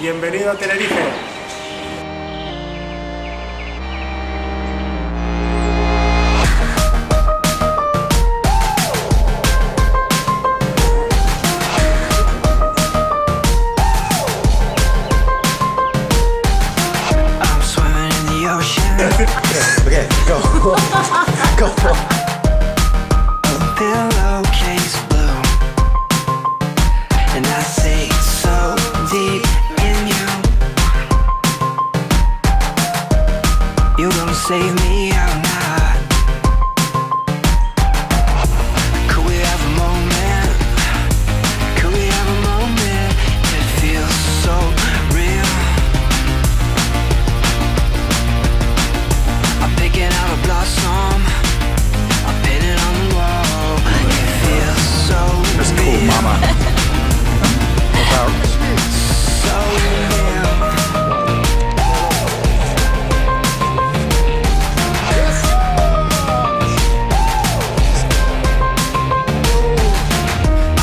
Bienvenido a Tenerife. Okay, go. Go. Pillowcase blue, and I sink so deep in you. You gonna save me or not? Could we have a moment? Could we have a moment? It feels so real. I'm picking out a blossom, I'm pinning on the wall. It feels so That's real. cool, mama. So real.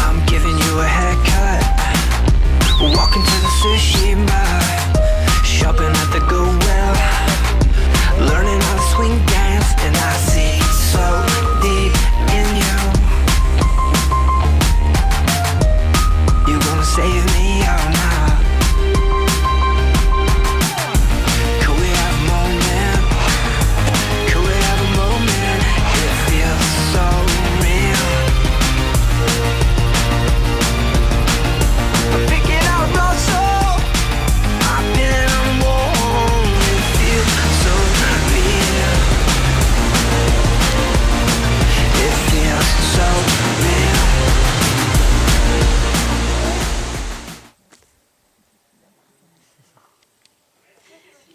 I'm giving you a haircut, walking to the sushi bar, shopping at the Goodwill, learning how to swing dance, and I see so deep in you. You gonna save me or not? Could we have a moment? Could we have a moment? It feels so real. I'm picking out blossom, I'm pinning on the wall. It feels so real. It feels so real.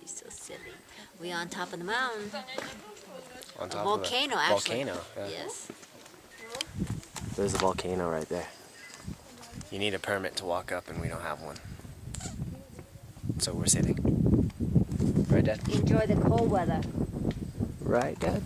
He's so silly. We on top of the mountain. On A top volcano, of the actually. volcano. Yeah. Yes. There's a volcano right there. You need a permit to walk up, and we don't have one. So we're sitting. Right, Dad? Enjoy the cold weather. Right, Dad?